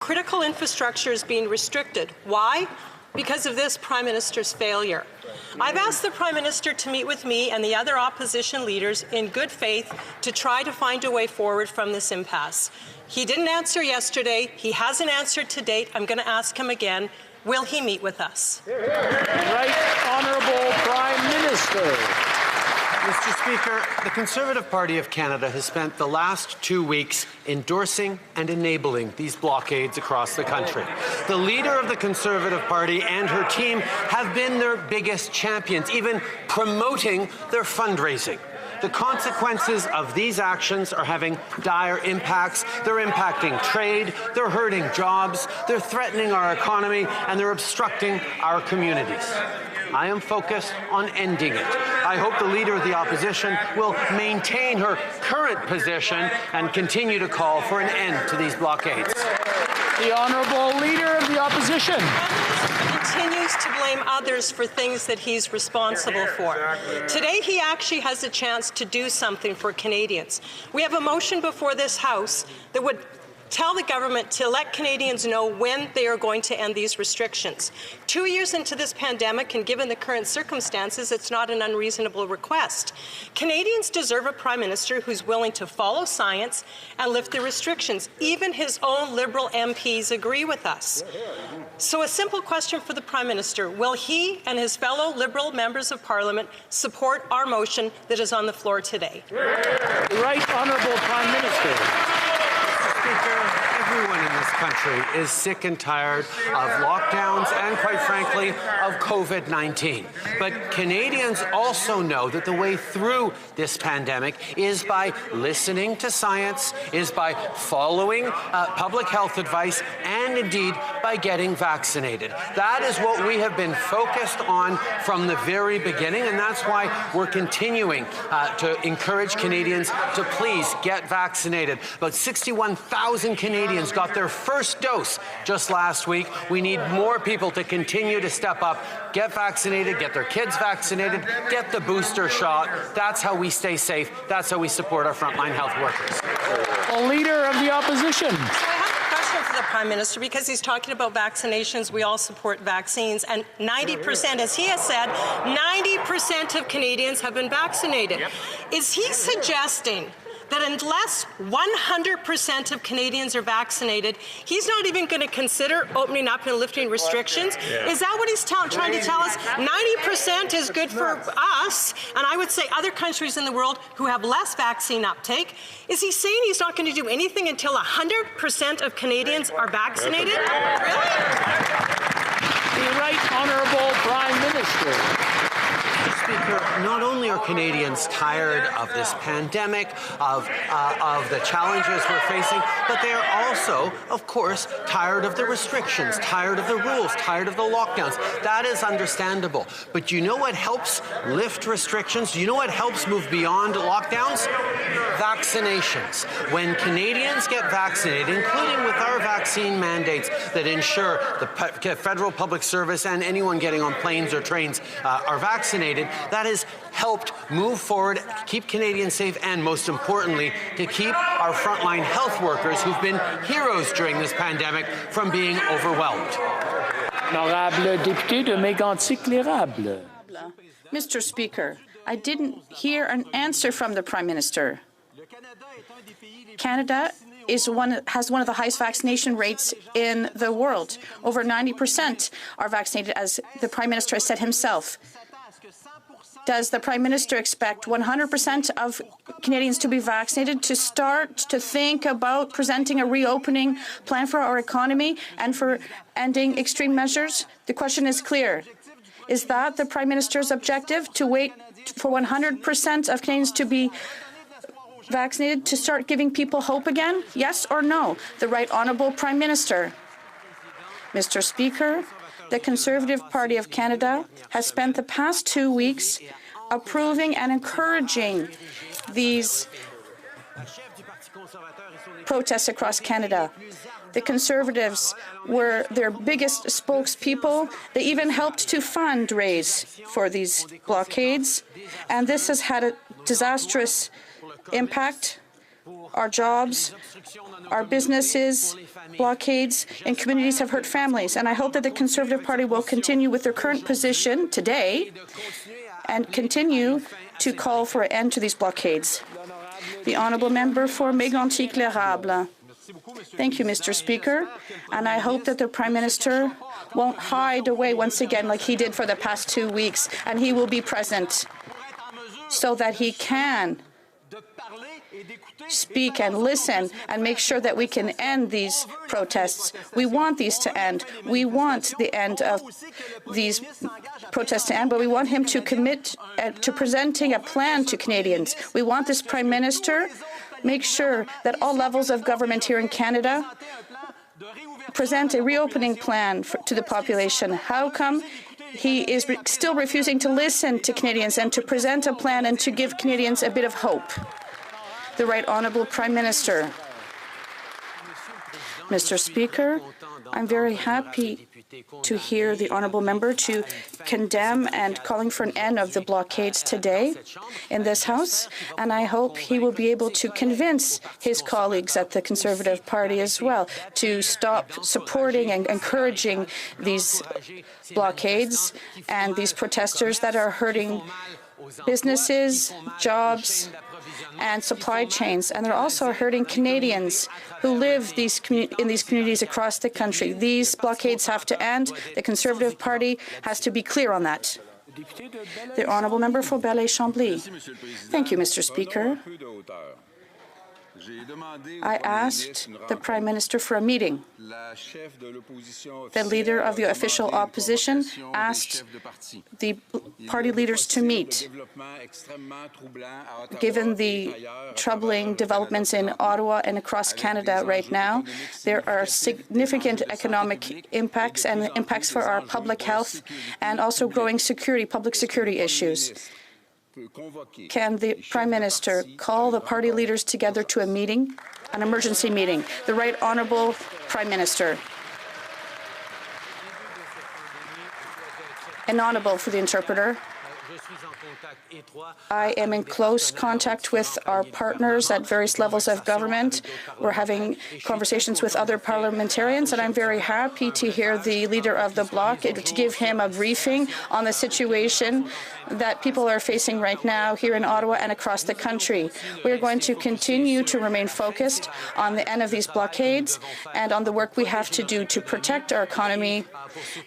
Critical infrastructure is being restricted. Why? Because of this Prime Minister's failure. I've asked the Prime Minister to meet with me and the other opposition leaders in good faith to try to find a way forward from this impasse. He didn't answer yesterday. He hasn't answered to date. I'm going to ask him again. Will he meet with us? Right Honourable Prime Minister. Mr. Speaker, the Conservative Party of Canada has spent the last 2 weeks endorsing and enabling these blockades across the country. The leader of the Conservative Party and her team have been their biggest champions, even promoting their fundraising. The consequences of these actions are having dire impacts. They're impacting trade, they're hurting jobs, they're threatening our economy, and they're obstructing our communities. I am focused on ending it. I hope the Leader of the Opposition will maintain her current position and continue to call for an end to these blockades. The Honourable Leader of the Opposition. Continues to blame others for things that he's responsible for. Today, he actually has a chance to do something for Canadians. We have a motion before this House that would tell the government to let Canadians know when they are going to end these restrictions. 2 years into this pandemic, and given the current circumstances, it's not an unreasonable request. Canadians deserve a Prime Minister who's willing to follow science and lift the restrictions. Even his own Liberal MPs agree with us. So a simple question for the Prime Minister. Will he and his fellow Liberal members of Parliament support our motion that is on the floor today? The Right Honourable Prime Minister. Speaker, everyone in this country is sick and tired of lockdowns and, quite frankly, of COVID-19. But Canadians also know that the way through this pandemic is by listening to science, is by following public health advice, and indeed by getting vaccinated. That is what we have been focused on from the very beginning, and that's why we're continuing to encourage Canadians to please get vaccinated. About 61,000 Canadians got their first dose just last week. We need more people to continue to step up, get vaccinated, get their kids vaccinated, get the booster shot. That's how we stay safe. That's how we support our frontline health workers. The Leader of the Opposition. So I have a question for the Prime Minister, because he's talking about vaccinations. We all support vaccines, and 90%, as he has said, 90% of Canadians have been vaccinated. Yep. Is he suggesting that unless 100% of Canadians are vaccinated, he's not even going to consider opening up and lifting restrictions? Yeah. Is that what he's trying to tell us? 90% is good for us, and I would say other countries in the world who have less vaccine uptake. Is he saying he's not going to do anything until 100% of Canadians are vaccinated? Really? The Right Honourable Prime Minister. Speaker, not only are Canadians tired of this pandemic, of the challenges we're facing, but they are also, of course, tired of the restrictions, tired of the rules, tired of the lockdowns. That is understandable. But do you know what helps lift restrictions? Do you know what helps move beyond lockdowns? Vaccinations. When Canadians get vaccinated, including with our vaccine mandates that ensure the federal public service and anyone getting on planes or trains are vaccinated, that has helped move forward, keep Canadians safe, and most importantly, to keep our frontline health workers who've been heroes during this pandemic from being overwhelmed. Honorable député de Mégantic-L'Érable. Mr. Speaker, I didn't hear an answer from the Prime Minister. Canada has one of the highest vaccination rates in the world. Over 90% are vaccinated, as the Prime Minister has said himself. Does the Prime Minister expect 100% of Canadians to be vaccinated to start to think about presenting a reopening plan for our economy and for ending extreme measures? The question is clear. Is that the Prime Minister's objective, to wait for 100% of Canadians to be vaccinated to start giving people hope again? Yes or no? The Right Honourable Prime Minister. Mr. Speaker, the Conservative Party of Canada has spent the past 2 weeks approving and encouraging these protests across Canada. The Conservatives were their biggest spokespeople. They even helped to fundraise for these blockades, and this has had a disastrous impact our jobs, our businesses, blockades in communities have hurt families. And I hope that the Conservative Party will continue with their current position today and continue to call for an end to these blockades. The honourable member for Mégantic-L'Érable. Thank you, Mr. Speaker. And I hope that the Prime Minister won't hide away once again like he did for the past 2 weeks, and he will be present so that he can speak and listen and make sure that we can end these protests. We want these to end. We want the end of these protests to end, but we want him to commit to presenting a plan to Canadians. We want this Prime Minister make sure that all levels of government here in Canada present a reopening plan to the population. How come he is still refusing to listen to Canadians and to present a plan and to give Canadians a bit of hope? The Right Honourable Prime Minister. Mr. Speaker, I'm very happy to hear the honourable member to condemn and calling for an end of the blockades today in this House, and I hope he will be able to convince his colleagues at the Conservative Party as well to stop supporting and encouraging these blockades and these protesters that are hurting businesses, jobs, and supply chains, and they're also hurting Canadians who live in these communities across the country. These blockades have to end. The Conservative Party has to be clear on that. The honourable member for Belleuil-Chambly. Thank you, Mr. Speaker. I asked the Prime Minister for a meeting. The leader of the official opposition asked the party leaders to meet. Given the troubling developments in Ottawa and across Canada right now, there are significant economic impacts and impacts for our public health and also growing public security issues. Can the Prime Minister call the party leaders together to a meeting, an emergency meeting? The Right Honourable Prime Minister. Inaudible for the interpreter. I am in close contact with our partners at various levels of government. We're having conversations with other parliamentarians, and I'm very happy to hear the leader of the Bloc to give him a briefing on the situation that people are facing right now here in Ottawa and across the country. We are going to continue to remain focused on the end of these blockades and on the work we have to do to protect our economy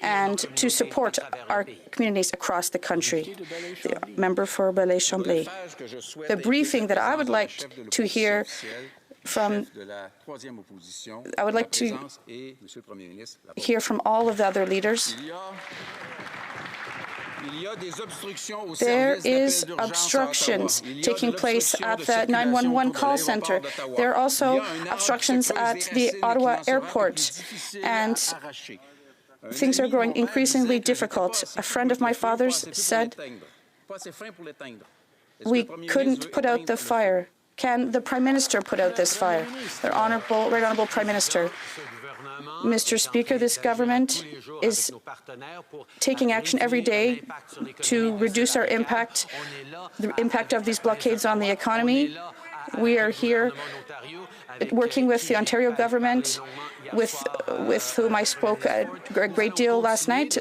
and to support our communities across the country. The member for Belleuil-Chambly. The briefing that I would like to hear from all of the other leaders. There is obstructions taking place at the 911 call center. There are also obstructions at the Ottawa airport, and things are growing increasingly difficult. A friend of my father's said we couldn't put out the fire. Can the Prime Minister put out this fire? The Right Honourable Prime Minister. Mr. Speaker, this government is taking action every day to reduce our impact, the impact of these blockades on the economy. We are here working with the Ontario government, with whom I spoke a great deal last night,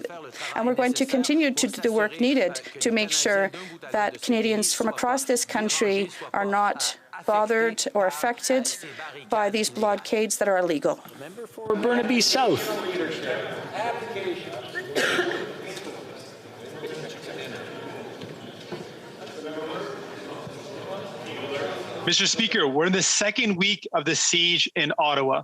and we're going to continue to do the work needed to make sure that Canadians from across this country are not bothered or affected by these blockades that are illegal. Member for Burnaby South. Mr. Speaker, we're in the second week of the siege in Ottawa.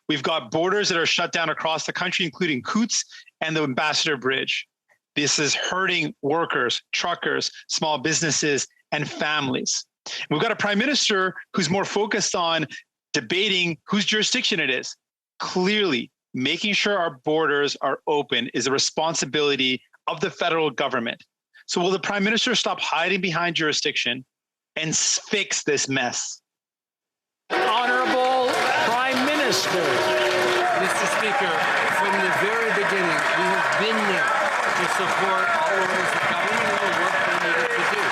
We've got borders that are shut down across the country, including Coots and the Ambassador Bridge. This is hurting workers, truckers, small businesses, and families. We've got a Prime Minister who's more focused on debating whose jurisdiction it is. Clearly, making sure our borders are open is a responsibility of the federal government. So will the Prime Minister stop hiding behind jurisdiction and fix this mess? Honourable Prime Minister. Mr. Speaker, from the very beginning, we have been there to support all of those that come in the work they needed to do.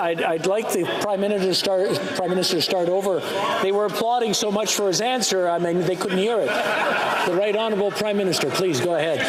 I'd like the Prime Minister to start over. They were applauding so much for his answer, I mean, they couldn't hear it. The Right Honourable Prime Minister, please go ahead.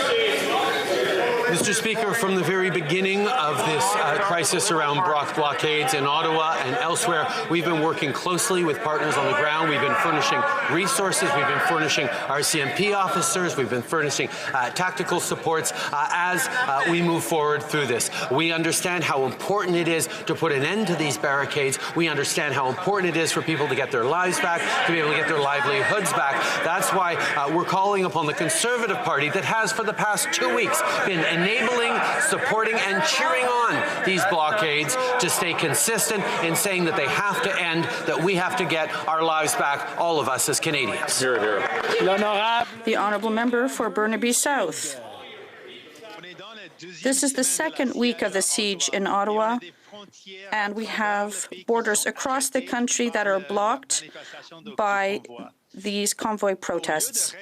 Mr. Speaker, from the very beginning of this crisis around blockades in Ottawa and elsewhere, we've been working closely with partners on the ground. We've been furnishing resources. We've been furnishing RCMP officers. We've been furnishing tactical supports as we move forward through this. We understand how important it is to put an end to these barricades. We understand how important it is for people to get their lives back, to be able to get their livelihoods back. That's why we're calling upon the Conservative Party that has for the past 2 weeks been enabling, supporting, and cheering on these blockades to stay consistent in saying that they have to end, that we have to get our lives back, all of us as Canadians. Hear, hear. The Honourable Member for Burnaby South. This is the second week of the siege in Ottawa, and we have borders across the country that are blocked by these convoy protests.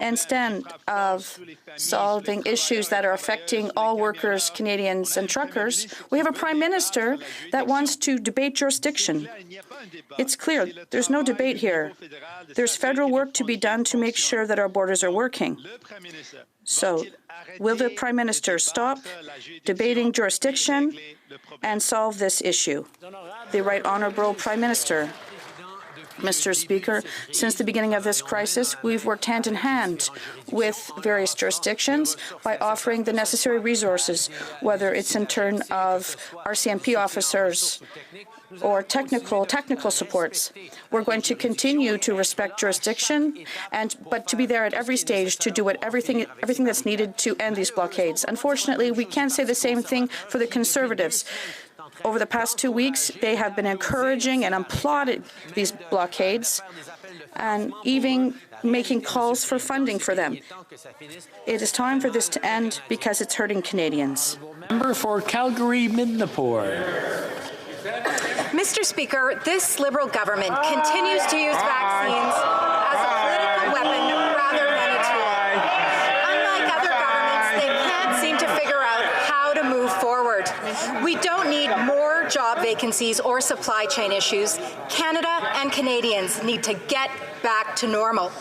Instead of solving issues that are affecting all workers, Canadians, and truckers, we have a Prime Minister that wants to debate jurisdiction. It's clear there's no debate here. There's federal work to be done to make sure that our borders are working. So, will the Prime Minister stop debating jurisdiction and solve this issue? The Right Honourable Prime Minister. Mr. Speaker, since the beginning of this crisis, we've worked hand in hand with various jurisdictions by offering the necessary resources, whether it's in terms of RCMP officers or technical supports. We're going to continue to respect jurisdiction, but to be there at every stage to do everything that's needed to end these blockades. Unfortunately, we can't say the same thing for the Conservatives. Over the past 2 weeks, they have been encouraging and applauded these blockades and even making calls for funding for them. It is time for this to end because it's hurting Canadians. Member for Calgary-Midnapore. Mr. Speaker, this Liberal government continues to use vaccines as a political weapon rather than a tool. Unlike other governments, they can't seem to figure out how to move forward. We don't need more job vacancies or supply chain issues. Canada and Canadians need to get back to normal.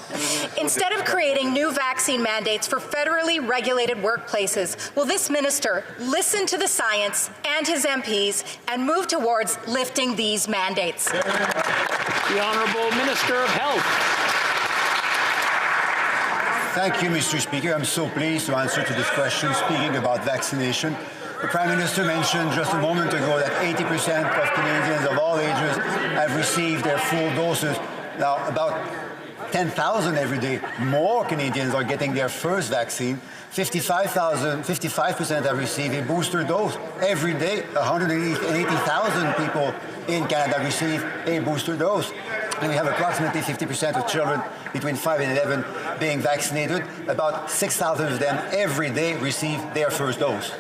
Instead of creating new vaccine mandates for federally regulated workplaces, will this minister listen to the science and his MPs and move towards lifting these mandates? The Honourable Minister of Health. Thank you, Mr. Speaker. I'm so pleased to answer to this question, speaking about vaccination. The Prime Minister mentioned just a moment ago that 80% of Canadians of all ages have received their full doses. Now, about 10,000 every day more Canadians are getting their first vaccine. 55% have received a booster dose. Every day, 180,000 people in Canada receive a booster dose. And we have approximately 50% of children between 5 and 11 being vaccinated. About 6,000 of them every day receive their first dose.